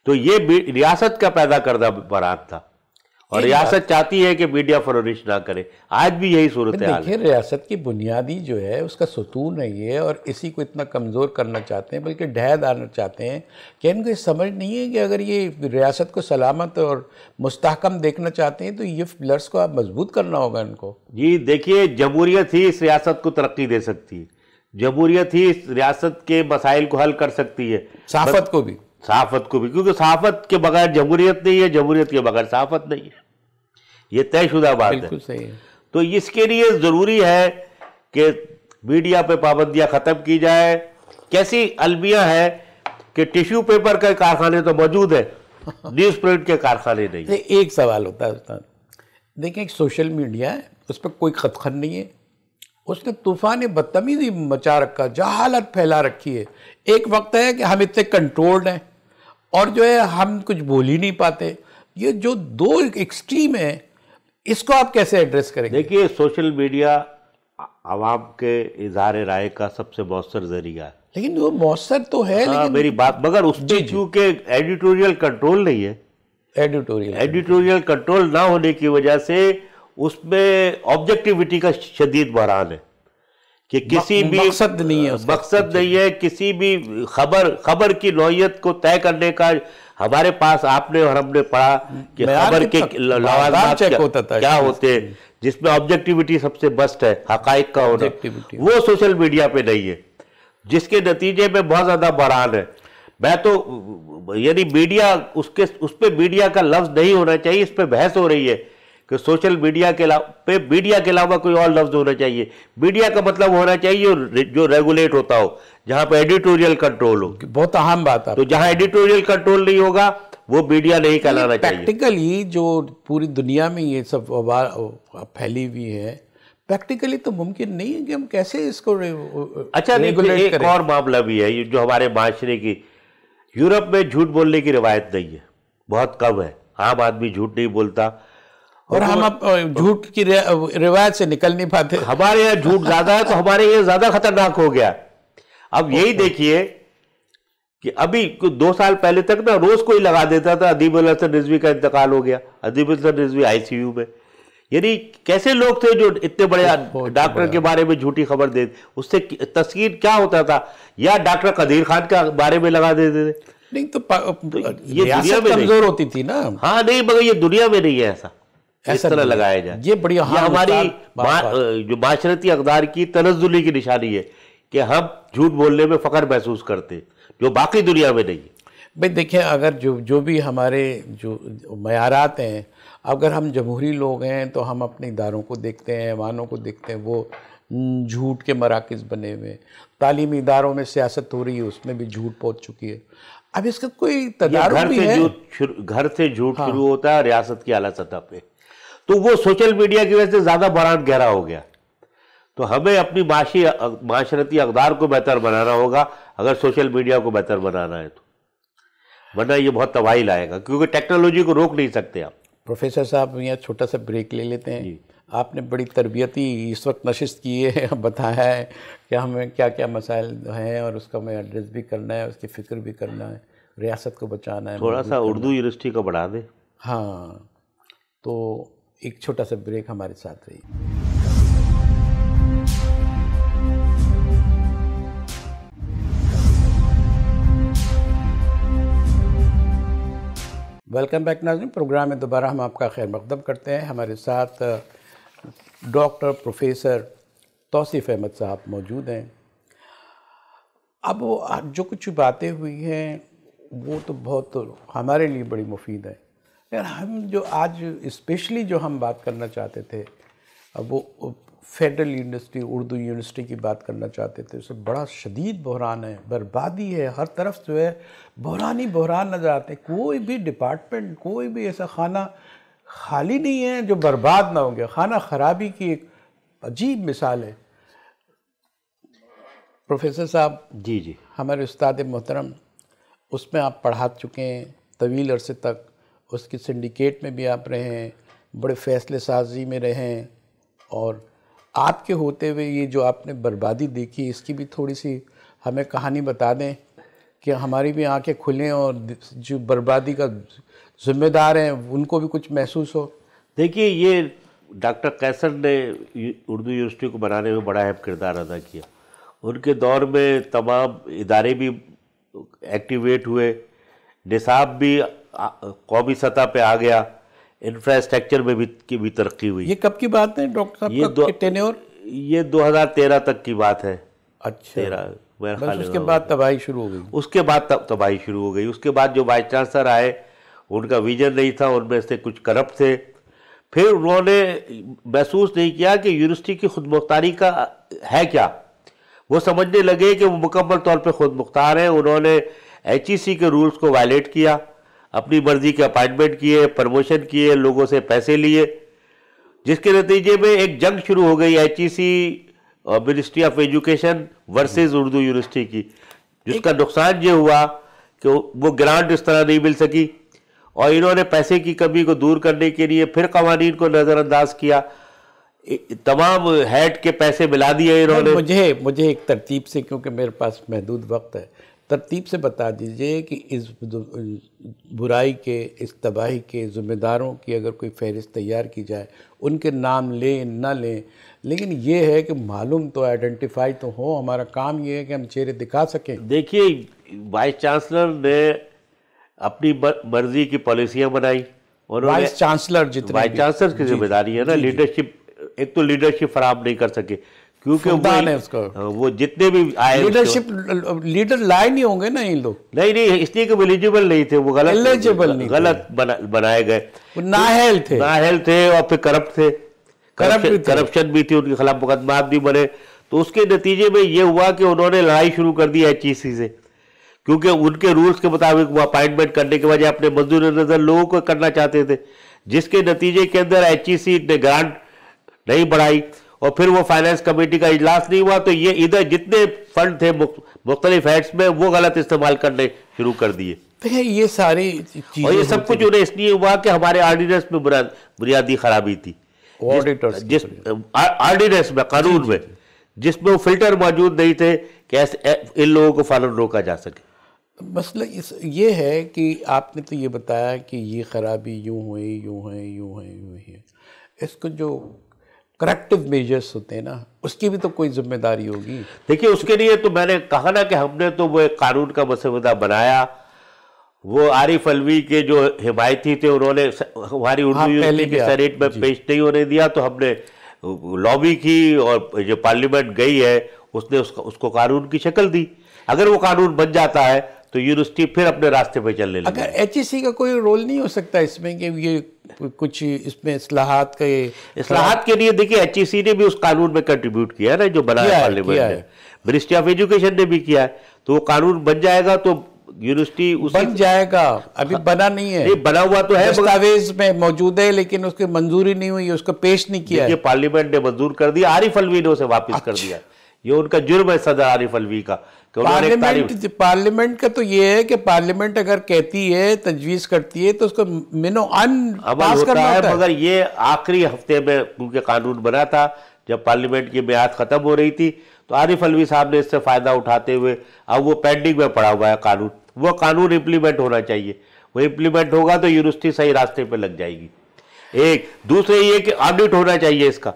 تو یہ ریاست کا پیدا کردہ بحران تھا اور ریاست چاہتی ہے کہ میڈیا فروریش نہ کرے. آج بھی یہی صورتحال ہے. دیکھیں ریاست کی بنیادی جو ہے اس کا ستون ہے یہ, اور اسی کو اتنا کمزور کرنا چاہتے ہیں, بلکہ ڈھہ ڈالنا چاہتے ہیں کہ ان کو یہ سمجھ نہیں ہے کہ اگر یہ ریاست کو سلامت اور مستحکم دیکھنا چاہتے ہیں تو یہ پلرس کو آپ مضبوط کرنا ہوگا ان کو. جی دیکھیے, جمہوریت ہی اس ریاست کو ترقی دے سکتی ہے, جمہوریت ہی اس ریاست کے مسائل کو حل کر سکتی ہے, صحافت کو بھی, کیونکہ صحافت کے بغیر جمہوریت نہیں ہے, جمہوریت کے بغیر صحافت نہیں ہے. یہ طے شدہ بات ہے. بالکل صحیح ہے. تو اس کے لیے ضروری ہے کہ میڈیا پہ پابندیاں ختم کی جائے. کیسی المیہ ہے کہ ٹیشو پیپر کے کارخانے تو موجود ہے, نیوز پرنٹ کے کارخانے نہیں. ایک سوال ہوتا ہے استاد, دیکھیں ایک سوشل میڈیا ہے, اس پہ کوئی خطخن نہیں ہے, اس نے طوفان بدتمیزی مچا رکھا, جہالت پھیلا رکھی ہے. ایک وقت ہے کہ ہم اتنے کنٹرولڈ ہیں اور جو ہے ہم کچھ بول ہی نہیں پاتے. یہ جو دو ایکسٹریم ہیں, اس کو آپ کیسے ایڈریس کریں گے؟ دیکھیے, سوشل میڈیا عوام کے اظہار رائے کا سب سے مؤثر ذریعہ ہے. لیکن وہ مؤثر تو ہے, لیکن میری بات, مگر اس میں چونکہ ایڈیٹوریل کنٹرول نہیں ہے, ایڈیٹوریل کنٹرول نہ ہونے کی وجہ سے اس میں آبجیکٹیوٹی کا شدید بحران ہے کہ کسی بھی مقصد نہیں ہے کسی بھی خبر کی نوعیت کو طے کرنے کا. ہمارے پاس آپ نے اور ہم نے پڑھا کہ خبر کے لوازمات کیا ہوتے ہیں, جس میں آبجیکٹیوٹی سب سے بیسٹ ہے, حقائق کا ہونا, وہ سوشل میڈیا پہ نہیں ہے, جس کے نتیجے میں بہت زیادہ بحران ہے. میں تو یعنی میڈیا اس پہ میڈیا کا لفظ نہیں ہونا چاہیے. اس پہ بحث ہو رہی ہے کہ سوشل میڈیا کے علاوہ کوئی اور لفظ ہونا چاہیے. میڈیا کا مطلب ہونا چاہیے جو ریگولیٹ ہوتا ہو, جہاں پہ ایڈیٹوریل کنٹرول ہو. بہت اہم بات ہے. تو جہاں ایڈیٹوریل کنٹرول نہیں ہوگا وہ میڈیا نہیں کہلانا چاہیے. پریکٹیکلی جو پوری دنیا میں یہ سب پھیلی ہوئی ہے, پریکٹیکلی تو ممکن نہیں ہے کہ ہم کیسے اس کو اچھا ایک اور معاملہ بھی ہے جو ہمارے معاشرے کی. یورپ میں جھوٹ بولنے کی روایت نہیں ہے, بہت کم ہے, عام آدمی جھوٹ نہیں بولتا, اور ہم اب جھوٹ کی روایت سے نکل نہیں پاتے. ہمارے یہاں جھوٹ زیادہ ہے تو ہمارے یہ زیادہ خطرناک ہو گیا. اب یہی دیکھیے کہ ابھی 2 سال پہلے تک نا روز کوئی لگا دیتا تھا ادیب الحسن رضوی کا انتقال ہو گیا, ادیب الحسن رضوی ICU میں. یعنی کیسے لوگ تھے جو اتنے بڑے ڈاکٹر کے بارے میں جھوٹی خبر دے, اس سے تصویر کیا ہوتا تھا, یا ڈاکٹر قدیر خان کے بارے میں لگا دیتے تھے. نہیں تو یہ دنیا میں کمزور ہوتی تھی نا. ہاں نہیں, مگر یہ دنیا میں نہیں ہے ایسا اس طرح لگایا جائے. یہ بڑی ہماری جو معاشرتی اقدار کی تنزلی کی نشانی ہے کہ ہم جھوٹ بولنے میں فخر محسوس کرتے, جو باقی دنیا میں نہیں ہے. بھئی دیکھیں, اگر جو بھی ہمارے جو معیارات ہیں, اگر ہم جمہوری لوگ ہیں تو ہم اپنے اداروں کو دیکھتے ہیں, ایوانوں کو دیکھتے ہیں, وہ جھوٹ کے مراکز بنے ہوئے. تعلیمی اداروں میں سیاست ہو رہی ہے, اس میں بھی جھوٹ پہنچ چکی ہے. اب اس کا کوئی تدارک بھی ہے؟ گھر سے جھوٹ شروع ہوتا ہے ریاست کی اعلیٰ سطح پہ, تو وہ سوشل میڈیا کی وجہ سے زیادہ بحران گہرا ہو گیا. تو ہمیں اپنی معاشرتی اقدار کو بہتر بنانا ہوگا اگر سوشل میڈیا کو بہتر بنانا ہے تو, ورنہ یہ بہت تباہی لائے گا, کیونکہ ٹیکنالوجی کو روک نہیں سکتے آپ. پروفیسر صاحب یہاں چھوٹا سا بریک لے لیتے ہیں. آپ نے بڑی تربیتی اس وقت نشست کی ہے, بتایا ہے کہ ہمیں کیا کیا مسائل ہیں اور اس کا ہمیں ایڈریس بھی کرنا ہے, اس کی فکر بھی کرنا ہے, ریاست کو بچانا ہے. تھوڑا سا اردو یونیورسٹی کا بڑھا دیں. ہاں، تو ایک چھوٹا سا بریک ہمارے ساتھ رہی. ویلکم بیک ناظرین، پروگرام میں دوبارہ ہم آپ کا خیر مقدم کرتے ہیں. ہمارے ساتھ ڈاکٹر پروفیسر توصیف احمد صاحب موجود ہیں. اب وہ جو کچھ باتیں ہوئی ہیں وہ تو بہت ہمارے لیے بڑی مفید ہے. ہم جو آج اسپیشلی جو ہم بات کرنا چاہتے تھے وہ فیڈرل یونیورسٹی، اردو یونیورسٹی کی بات کرنا چاہتے تھے. اس سے بڑا شدید بحران ہے، بربادی ہے، ہر طرف جو ہے بحران ہی بحران نظر آتے ہیں. کوئی بھی ڈپارٹمنٹ، کوئی بھی ایسا خانہ خالی نہیں ہے جو برباد نہ ہو گیا. خانہ خرابی کی ایک عجیب مثال ہے. پروفیسر صاحب، جی ہمارے استاد محترم، اس میں آپ پڑھا چکے ہیں طویل عرصے تک. اس کی سنڈیکیٹ میں بھی آپ رہے ہیں، بڑے فیصلے سازی میں رہے ہیں، اور آپ کے ہوتے ہوئے یہ جو آپ نے بربادی دیکھی اس کی بھی تھوڑی سی ہمیں کہانی بتا دیں کہ ہماری بھی آنکھیں کھلیں اور جو بربادی کا ذمہ دار ہیں ان کو بھی کچھ محسوس ہو. دیکھیے، یہ ڈاکٹر قیصر نے اردو یونیورسٹی کو بنانے میں بڑا اہم کردار ادا کیا. ان کے دور میں تمام ادارے بھی ایکٹیویٹ ہوئے، نصاب بھی قومی سطح پہ آ گیا، انفراسٹرکچر میں بھی ترقی ہوئی. یہ کب کی بات ہے ڈاکٹر صاحب کا ٹینیور؟ یہ 2013 تک کی بات ہے. اچھا، بس اس کے بعد تباہی شروع ہو گئی. اس کے بعد تباہی شروع ہو گئی. اس کے بعد جو وائس چانسلر آئے ان کا ویژن نہیں تھا، ان میں سے کچھ کرپٹ تھے. پھر انہوں نے محسوس نہیں کیا کہ یونیورسٹی کی خود مختاری کا ہے کیا. وہ سمجھنے لگے کہ وہ مکمل طور پہ خود مختار ہیں. انہوں نے ایچ ای سی کے رولز کو وائلیٹ کیا، اپنی مرضی کے اپائنٹمنٹ کیے، پروموشن کیے، لوگوں سے پیسے لیے، جس کے نتیجے میں ایک جنگ شروع ہو گئی ایچ ای سی اور ministry of education versus Urdu university کی، جس کا نقصان یہ ہوا کہ وہ گرانٹ اس طرح نہیں مل سکی، اور انہوں نے پیسے کی کمی کو دور کرنے کے لیے پھر قوانین کو نظر انداز کیا. تمام ہیڈ کے پیسے ملا دیے انہوں نے. مجھے ایک ترتیب سے، کیونکہ میرے پاس محدود وقت ہے، ترتیب سے بتا دیجئے کہ اس برائی کے، اس تباہی کے ذمہ داروں کی اگر کوئی فہرست تیار کی جائے، ان کے نام لیں نہ لیں، لیکن یہ ہے کہ معلوم تو آئیڈینٹیفائی تو ہو. ہمارا کام یہ ہے کہ ہم چہرے دکھا سکیں. دیکھیے، وائس چانسلر نے اپنی مرضی کی پالیسیاں بنائی. وائس چانسلر کی ذمہ داری ہے نا لیڈرشپ. ایک تو لیڈرشپ فراہم نہیں کر سکے کیونکہ وہ جتنے بھی آئے لیڈر لائے نہیں ہوں گے نا یہ لوگ. نہیں، اس لیے کہ وہ ایلیجیبل نہیں تھے، وہ غلط بنائے گئے، نااہل تھے اور پھر کرپٹ تھے. کرپشن بھی تھی، ان کے خلاف مقدمات بھی بنے. تو اس کے نتیجے میں یہ ہوا کہ انہوں نے لڑائی شروع کر دی ایچ ای سی سے، کیونکہ ان کے رولز کے مطابق وہ اپائنٹمنٹ کرنے کے وجہ اپنے مزدور نظر لوگوں کو کرنا چاہتے تھے، جس کے نتیجے کے اندر ایچ ای سی نے گرانٹ نہیں بڑھائی، اور پھر وہ فائنانس کمیٹی کا اجلاس نہیں ہوا. تو یہ ادھر جتنے فنڈ تھے مختلف ہیڈس میں وہ غلط استعمال کرنے شروع کر دیے. یہ ساری اور یہ سب کچھ انہیں اس لیے ہوا کہ ہمارے آرڈیننس میں بنیادی خرابی تھی. آرڈیننس میں، قانون میں، جس میں وہ فلٹر موجود نہیں تھے کہ ان لوگوں کو فوراً روکا جا سکے. مسئلہ یہ ہے کہ آپ نے تو یہ بتایا کہ یہ خرابی یوں ہوئی ہے. اس کو جو کریکٹیو میجرز ہوتے ہیں نا، اس کی بھی تو کوئی ذمہ داری ہوگی. دیکھیے، اس کے لیے تو میں نے کہا نا کہ ہم نے تو وہ ایک قانون کا مسودہ بنایا. وہ عارف علوی کے جو حمایتی تھے انہوں نے ہماری اردو یونیورسٹی کے سینیٹ میں پیش نہیں ہونے دیا، تو ہم نے لابی کی اور جو پارلیمنٹ گئی ہے اس نے اس کو قانون کی شکل دی. اگر وہ قانون بن جاتا ہے تو یونیورسٹی پھر اپنے راستے پہ چلنے لگے. اگر ایچ ای سی کا کوئی رول نہیں ہو سکتا اس میں کہ یہ کچھ اس میں اصلاحات کے لیے؟ دیکھیے، ایچ ای سی نے بھی اس قانون میں کنٹریبیوٹ کیا ہے نا، جو بنا ہے پارلیمنٹ نے. منسٹری آف ایجوکیشن نے بھی کیا ہے. تو وہ قانون بن جائے گا تو یونیورسٹی بن جائے گا. ابھی بنا نہیں ہے. بنا ہوا تو ہے، دستاویز میں موجود ہے، لیکن اس کی منظوری نہیں ہوئی، اس کو پیش نہیں کیا. یہ پارلیمنٹ نے منظور کر دیا، عارف علوی نے اسے واپس کر دیا. یہ ان کا جرم ہے صدر عارف علوی کا. پارلیمنٹ کا تو یہ ہے کہ پارلیمنٹ اگر کہتی ہے، تجویز کرتی ہے، تو اس کو منو ان پاس کرنا ہوتا ہے. مگر یہ آخری ہفتے میں کیونکہ قانون بنا تھا، جب پارلیمنٹ کی میعاد ختم ہو رہی تھی، تو عارف علوی صاحب نے اس سے فائدہ اٹھاتے ہوئے اب وہ پینڈنگ میں پڑا ہوا ہے قانون. وہ قانون امپلیمنٹ ہونا چاہیے. وہ امپلیمنٹ ہوگا تو یونیورسٹی صحیح راستے پہ لگ جائے گی. ایک دوسرے یہ کہ آڈٹ ہونا چاہیے اس کا,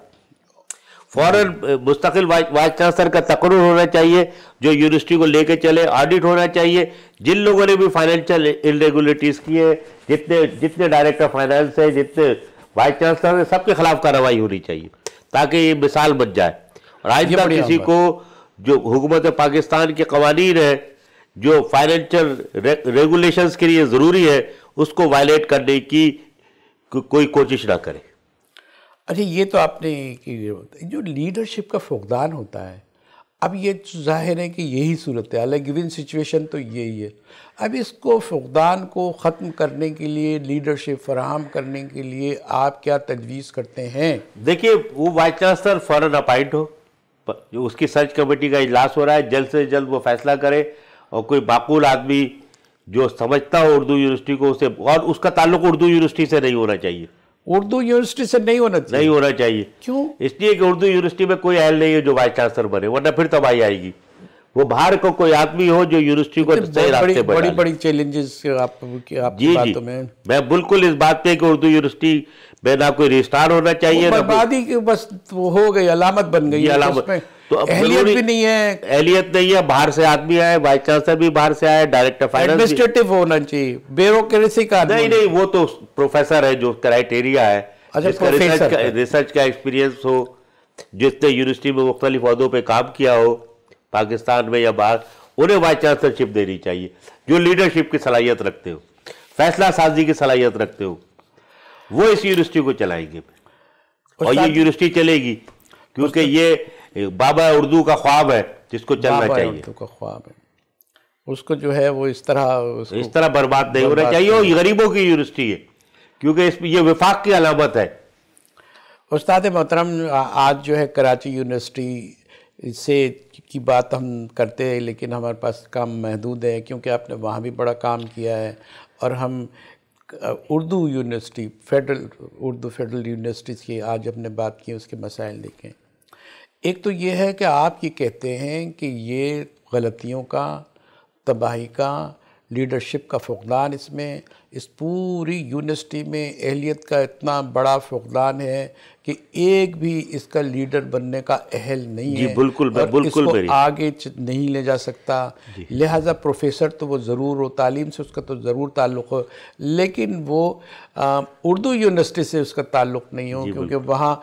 فوراً مستقل وائس چانسلر کا تقرر ہونا چاہیے جو یونیورسٹی کو لے کے چلے, آڈٹ ہونا چاہیے. جن لوگوں نے بھی فائنینشیل انریگولیٹیز کی ہے, جتنے ڈائریکٹر فائنانس ہیں, جتنے وائس چانسلر ہیں, سب کے خلاف کارروائی ہونی چاہیے تاکہ یہ مثال بن جائے. اور آئندہ کسی کو جو حکومت پاکستان کے قوانین ہیں جو فائنینشیل ریگولیشنز کے لیے ضروری ہے اس کو وائلیٹ کرنے کی کوئی کوشش نہ کرے. اچھا, یہ تو آپ نے جو لیڈرشپ کا فقدان ہوتا ہے, اب یہ ظاہر ہے کہ یہی صورتحال ہے, گیون سچویشن تو یہی ہے. اب اس کو فقدان کو ختم کرنے کے لیے, لیڈرشپ فراہم کرنے کے لیے آپ کیا تجویز کرتے ہیں؟ دیکھیے, وہ وائس چانسلر فوراً اپائنٹ ہو, جو اس کی سرچ کمیٹی کا اجلاس ہو رہا ہے جلد سے جلد وہ فیصلہ کرے, اور کوئی معقول آدمی جو سمجھتا ہو اردو یونیورسٹی کو اسے, اور اس کا تعلق اردو یونیورسٹی سے نہیں ہونا چاہیے. اردو یونیورسٹی سے نہیں ہونا چاہیے. کیوں؟ اس لیے کہ اردو یونیورسٹی میں کوئی اہل نہیں ہے جو وائس چانسلر بنے, ورنہ پھر تباہی آئے گی. وہ باہر کو کوئی آدمی ہو جو یونیورسٹی کو صحیح راستے پر ڈالے. بڑی چیلنجز آپ کی باتوں میں. میں بالکل اس بات پہ کہ اردو یونیورسٹی میں نہ کوئی رجسٹرار ہونا چاہیے, بربادی کی بس ہو گئی, علامت بن گئی. تو اہلیت بھی نہیں ہے, اہلیت نہیں ہے, باہر سے آدمی آئے, وائس چانسلر بھی باہر سے آئے, ڈائریکٹر فائنانس ایڈمنسٹریٹو ہونا چاہیے, بیوروکریسی کا نہیں, وہ تو پروفیسر ہے جو کرائیٹیریا ہے, جس کا ریسرچ کا ایکسپیرینس ہو, جس نے یونیورسٹی میں مختلف عہدوں پہ کام کیا ہو پاکستان میں یا باہر, انہیں وائس چانسلرشپ دینی چاہیے. جو لیڈرشپ کی صلاحیت رکھتے ہو, فیصلہ سازی کی صلاحیت رکھتے ہو, وہ اس یونیورسٹی کو چلائیں گے. اور یہ یونیورسٹی چلے گی کیونکہ یہ بابا اردو کا خواب ہے جس کو چلنا چاہیے. اردو کا خواب ہے, اس کو جو ہے وہ اس طرح برباد نہیں ہونا چاہیے. اور یہ غریبوں کی یونیورسٹی ہے کیونکہ اس میں یہ وفاق کی علامت ہے. استاد محترم, آج جو ہے کراچی یونیورسٹی سے کی بات ہم کرتے ہیں, لیکن ہمارے پاس کام محدود ہے کیونکہ آپ نے وہاں بھی بڑا کام کیا ہے, اور ہم اردو یونیورسٹی فیڈرل یونیورسٹیز کی آج ہم نے بات کی, اس کے مسائل دیکھیں. ایک تو یہ ہے کہ آپ یہ کہتے ہیں کہ یہ غلطیوں کا, تباہی کا, لیڈرشپ کا فقدان, اس پوری یونیورسٹی میں اہلیت کا اتنا بڑا فقدان ہے کہ ایک بھی اس کا لیڈر بننے کا اہل نہیں ہے, اور اس کو آگے نہیں لے جا سکتا. لہٰذا پروفیسر تو وہ ضرور ہو, تعلیم سے اس کا تو ضرور تعلق ہو, لیکن وہ اردو یونیورسٹی سے اس کا تعلق نہیں ہو, کیونکہ وہاں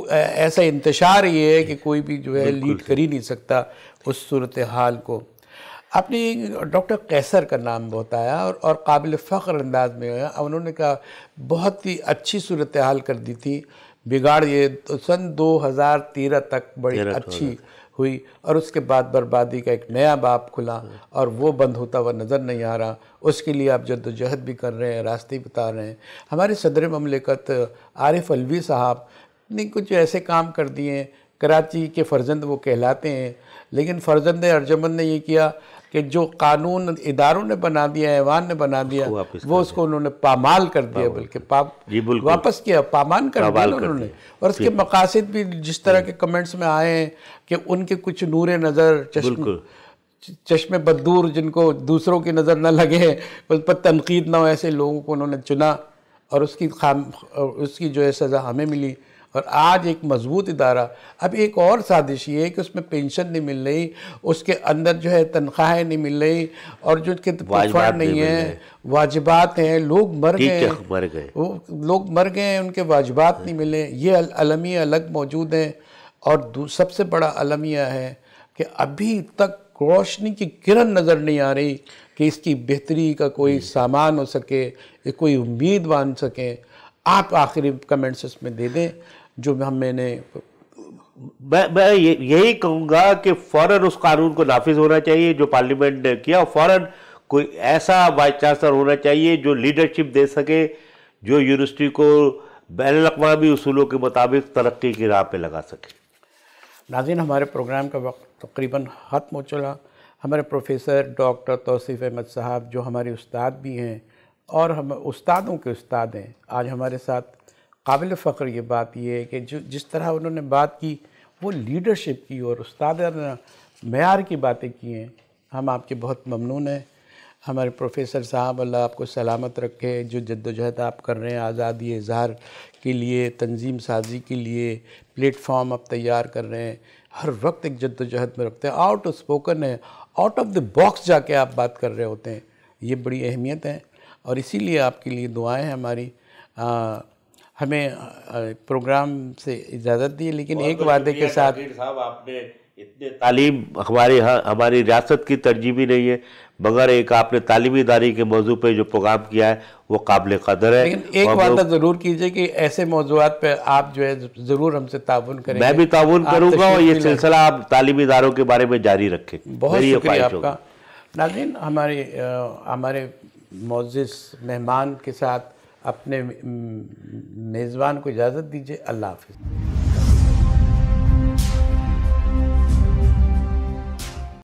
ایسا انتشار یہ ہے کہ کوئی بھی جو ہے لیڈ کر ہی نہیں سکتا اس صورتحال کو. آپ نے ڈاکٹر قیصر کا نام بہت آیا اور قابل فخر انداز میں آیا. انہوں نے کہا بہت ہی اچھی صورتحال کر دی تھی, بگاڑ یہ سن 2013 تک بڑی اچھی ہوئی, اور اس کے بعد بربادی کا ایک نیا باب کھلا اور وہ بند ہوتا ہوا نظر نہیں آ رہا. اس کے لیے آپ جد و جہد بھی کر رہے ہیں, راستے بتا رہے ہیں. ہمارے صدر مملکت عارف علوی صاحب نے کچھ ایسے کام کر دیے ہیں, کراچی کے فرزند وہ کہلاتے ہیں, لیکن فرزند ارجمند نے یہ کیا کہ جو قانون اداروں نے بنا دیا, ایوان نے بنا دیا, وہ اس کو انہوں نے پامال کر دیا, بلکہ واپس کیا, پامال کر دیا انہوں نے. اور اس کے مقاصد بھی جس طرح کے کمنٹس میں آئے ہیں کہ ان کے کچھ نور نظر, چشم بدور, جن کو دوسروں کی نظر نہ لگے, اس پر تنقید نہ ہو, ایسے لوگوں کو انہوں نے چنا, اور اس کی جو ہے سزا ہمیں ملی. اور آج ایک مضبوط ادارہ. اب ایک اور سازش یہ ہے کہ اس میں پینشن نہیں مل رہی, اس کے اندر جو ہے تنخواہیں نہیں مل رہی, اور جو ان کے فنڈ نہیں ہیں, واجبات ہیں, لوگ مر گئے, ان کے واجبات نہیں ملے. یہ المیہ الگ موجود ہیں. اور سب سے بڑا المیہ ہے کہ ابھی تک روشنی کی کرن نظر نہیں آ رہی کہ اس کی بہتری کا کوئی سامان ہو سکے, کوئی امید بان سکے. آپ آخری کمنٹس اس میں دے دیں جو میں نے. میں یہی کہوں گا کہ فوراً اس قانون کو نافذ ہونا چاہیے جو پارلیمنٹ نے کیا. فوراً کوئی ایسا وائس چانسلر ہونا چاہیے جو لیڈرشپ دے سکے, جو یونیورسٹی کو بین الاقوامی اصولوں کے مطابق ترقی کی راہ پہ لگا سکے. ناظرین, ہمارے پروگرام کا وقت تقریباً ختم ہو چلا. ہمارے پروفیسر ڈاکٹر توصیف احمد صاحب جو ہمارے استاد بھی ہیں اور ہم استادوں کے استاد ہیں, آج ہمارے ساتھ. قابل فخر یہ بات یہ ہے کہ جس طرح انہوں نے بات کی وہ لیڈرشپ کی اور استاد نے معیار کی باتیں کی ہیں. ہم آپ کے بہت ممنون ہیں. ہمارے پروفیسر صاحب اللہ آپ کو سلامت رکھے، جو جدوجہد آپ کر رہے ہیں آزادی اظہار کے لیے، تنظیم سازی کے لیے، پلیٹ فارم آپ تیار کر رہے ہیں، ہر وقت ایک جدوجہد میں رکھتے ہیں، آؤٹ آف اسپوکن ہے، آؤٹ آف دا باکس جا کے آپ بات کر رہے ہوتے ہیں، یہ بڑی اہمیت ہے، اور اسی لیے آپ کے لیے دعائیں ہیں ہماری۔ ہمیں پروگرام سے اجازت دی، لیکن ایک وعدے کے ساتھ۔ صاحب آپ نے اتنے تعلیم ہماری ریاست کی ترجیح بھی نہیں ہے، مگر ایک آپ نے تعلیمی ادارے کے موضوع پہ جو پروگرام کیا ہے وہ قابل قدر ہے۔ لیکن ایک وعدہ ضرور کیجئے کہ ایسے موضوعات پہ آپ جو ہے ضرور ہم سے تعاون کریں گے۔ میں بھی تعاون کروں گا، اور یہ سلسلہ آپ تعلیمی اداروں کے بارے میں جاری رکھیں۔ بہت شکریہ آپ کا۔ ناظرین، ہمارے معزز مہمان کے ساتھ اپنے میزبان کو اجازت دیجیے۔ اللہ حافظ۔